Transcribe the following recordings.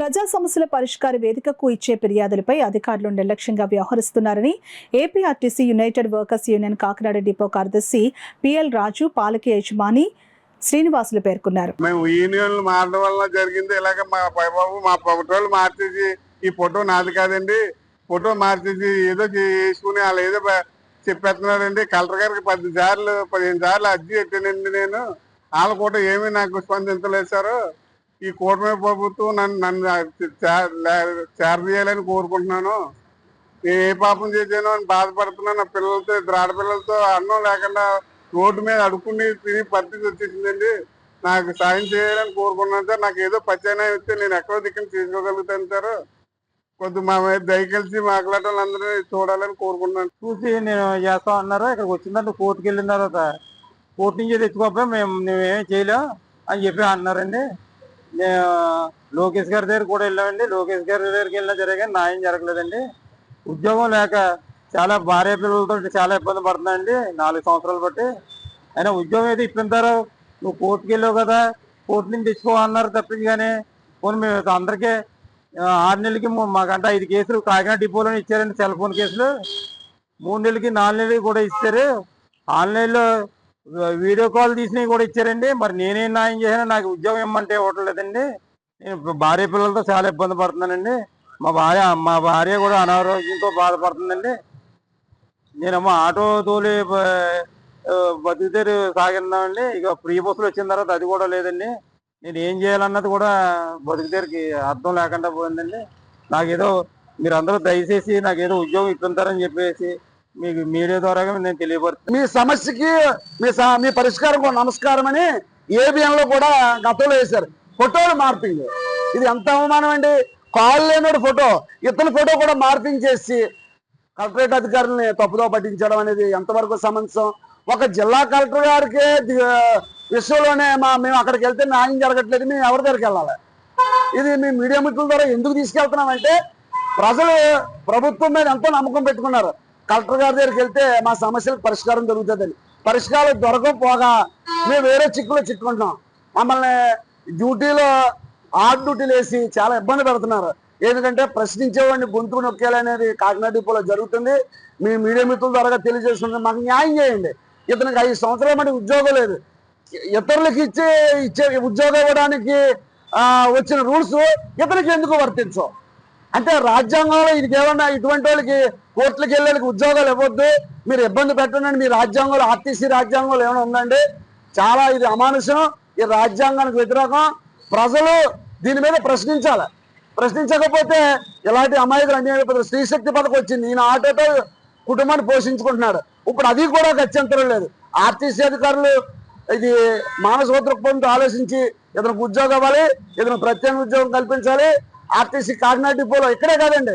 ప్రజా సమస్యల పరిష్కార వేదికకు ఇచ్చే ఫిర్యాదులపై అధికారులు నిర్లక్ష్యంగా వ్యవహరిస్తున్నారని APRTC United workers union Kakinada depot కార్యదర్శి పిఎల్ రాజు, పాలక యజమాని శ్రీనివాసులు పేర్కొన్నారు. మేము యూనియన్లు మారడం వల్ల జరిగింది. ఇలాగ మా పైబాబు మా ఫోటోలు మార్చేసి ఈ ఫోటో నాది కాదండి, ఫోటో మార్చేసి ఏదో చేసుకుని వాళ్ళు ఏదో చెప్పేస్తున్నారండి. కలెక్టర్ గారికి 10 సార్లు 15 సార్లు అర్జీ పెట్టానండి. నేను వాళ్ళు కూడా ఏమీ నాకు స్పందించలేదు సార్. ఈ కూటమి ప్రభుత్వం నన్ను చేరదీయాలని కోరుకుంటున్నాను. నేను ఏ పాపం చేశానో అని బాధపడుతున్నాను. నా పిల్లలతో, 2 ఆడపిల్లలతో అన్నం లేకుండా రోడ్డు మీద అడుక్కుని తిని పరిస్థితి వచ్చేసిందండి. నాకు సాయం చేయాలని కోరుకున్నాను సార్. నాకు ఏదో పచ్చాయనం ఇస్తే నేను ఎక్కడో దిక్కుని చేసుకోగలుగుతాను సార్. కొద్ది మా మీద దయకలిసి మాట్లాడాలందరూ చూడాలని కోరుకుంటున్నాను. చూసి నేను చేస్తాం అన్నారు. ఇక్కడికి వచ్చిందంటే కోర్టుకి వెళ్ళిన తర్వాత కోర్టు నుంచి తెచ్చుకోకపోయి మేమేం చేయలేం అని చెప్పి అన్నారండి. నేను లోకేష్ గారి దగ్గర కూడా వెళ్ళామండి. లోకేష్ గారి దగ్గరికి వెళ్ళినా జరిగే న్యాయం జరగలేదండి. ఉద్యోగం లేక చాలా భార్య పిల్లలతో చాలా ఇబ్బంది పడుతున్నాయండి 4 సంవత్సరాలు బట్టి. అయినా ఉద్యోగం అయితే ఇప్పించారు. నువ్వు కోర్టుకి వెళ్ళావు కదా, కోర్టు నుంచి తెచ్చుకోవాలన్నారు తప్పించి. కానీ పోనీ మేము అందరికీ 6 నెలలకి మాకంటే 5 కేసులు కాకినాడ డిపోలోనే ఇచ్చారండి. సెల్ ఫోన్ కేసులు 3 నెలలకి 4 నెలలకి కూడా ఇచ్చారు. ఆన్లైన్లో వీడియో కాల్ తీసినవి కూడా ఇచ్చారండి. మరి నేనేం న్యాయం చేసినా నాకు ఉద్యోగం ఇమ్మంటే ఇవ్వట్లేదండి. నేను భార్య పిల్లలతో చాలా ఇబ్బంది పడుతున్నానండి. మా భార్య కూడా అనారోగ్యంతో బాధపడుతుందండి. నేనేమో ఆటో తోలి బతికితే సాగిన్నామండి. ఇక ఫ్రీ బస్సులు వచ్చిన తర్వాత అది కూడా లేదండి. నేను ఏం చేయాలన్నది కూడా బతుకుదేరికి అర్థం లేకుండా పోయిందండి. నాకేదో మీరందరూ దయచేసి నాకేదో ఉద్యోగం ఇప్పించారని చెప్పేసి మీకు మీడియా ద్వారా నేను తెలియపరుస్తాను. మీ సమస్యకి మీ పరిష్కారం కూడా నమస్కారం అని ఏబిఎన్లో కూడా గతంలో వేశారు. ఫోటోలు మార్పింగ్, ఇది ఎంత అవమానం అండి. కాల్ లేనోడు ఫోటో, ఇతని ఫోటో కూడా మార్పింగ్ చేసి కలెక్టరేట్ అధికారులని తప్పుదో పట్టించడం అనేది ఎంతవరకు సమంజసం? ఒక జిల్లా కలెక్టర్ గారికి విషయంలోనే మేము అక్కడికి వెళ్తే న్యాయం జరగట్లేదు, మేము ఎవరి దగ్గరికి వెళ్ళాలి? ఇది మీ మీడియా మిత్రుల ద్వారా ఎందుకు తీసుకెళ్తున్నామంటే, ప్రజలు ప్రభుత్వం మీద ఎంతో నమ్మకం పెట్టుకున్నారు. కలెక్టర్ గారి దగ్గరికి వెళ్తే మా సమస్యలకు పరిష్కారం దొరుకుతుందని. పరిష్కారం దొరకకపోగా మేము వేరే చిక్కులో చిక్కుంటున్నాం. మమ్మల్ని డ్యూటీలో ఆర్ట్ డ్యూటీలు వేసి చాలా ఇబ్బంది పెడుతున్నారు. ఎందుకంటే ప్రశ్నించేవాడిని గొంతుకు నొక్కేయాలనేది కాకినాడ డిపోలో జరుగుతుంది. మీ మీడియా మిత్రుల ద్వారా తెలియజేస్తుంది. మాకు న్యాయం చేయండి. ఇతనికి 5 సంవత్సరాల మటుకు ఉద్యోగం లేదు. ఇతరులకు ఇచ్చే ఉద్యోగం ఇవ్వడానికి వచ్చిన రూల్స్ ఇతనికి ఎందుకు వర్తించవు? అంటే రాజ్యాంగంలో ఇది ఏమన్నా ఇటువంటి వాళ్ళకి కోర్టులకు వెళ్ళేకి ఉద్యోగాలు ఇవ్వద్దు, మీరు ఇబ్బంది పెట్టండి. మీ రాజ్యాంగంలో, ఆర్టీసీ రాజ్యాంగంలో ఏమైనా ఉందండి? చాలా ఇది అమానుషం, ఈ రాజ్యాంగానికి వ్యతిరేకం. ప్రజలు దీని మీద ప్రశ్నించాలి. ప్రశ్నించకపోతే ఇలాంటి అమాయకులు అన్యాయపోతారు. స్త్రీశక్తి పథకం వచ్చింది, ఈయన ఆటోతో కుటుంబాన్ని పోషించుకుంటున్నాడు. ఇప్పుడు అది కూడా గత్యంతరం లేదు. ఆర్టీసీ అధికారులు ఇది మానసిక దృక్పథంతో ఆలోచించి ఇతనికి ఉద్యోగం ఇవ్వాలి, ఇతనికి ప్రత్యేక ఉద్యోగం కల్పించాలి. ఆర్టీసీ కాకినాడ డిపోలో ఇక్కడే కాదండి,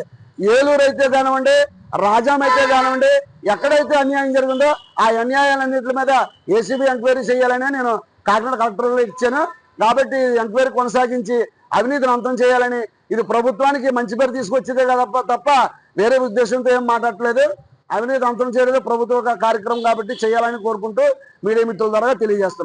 ఏలూరు అయితే కానివ్వండి, రాజాం అయితే కానివ్వండి, ఎక్కడైతే అన్యాయం జరిగిందో ఆ అన్యాయాలన్నింటి మీద ఏసీబీ ఎంక్వైరీ చేయాలని నేను కాకినాడ కలెక్టర్లో ఇచ్చాను. కాబట్టి ఎంక్వైరీ కొనసాగించి అవినీతిని అంతం చేయాలని, ఇది ప్రభుత్వానికి మంచి పేరు తీసుకొచ్చేదే కదా తప్ప వేరే ఉద్దేశంతో ఏం మాట్లాడట్లేదు. అవినీతి అంతం చేయలేదు ప్రభుత్వ కార్యక్రమం కాబట్టి చేయాలని కోరుకుంటూ మీడియా మిత్రుల ద్వారా తెలియజేస్తున్నాను.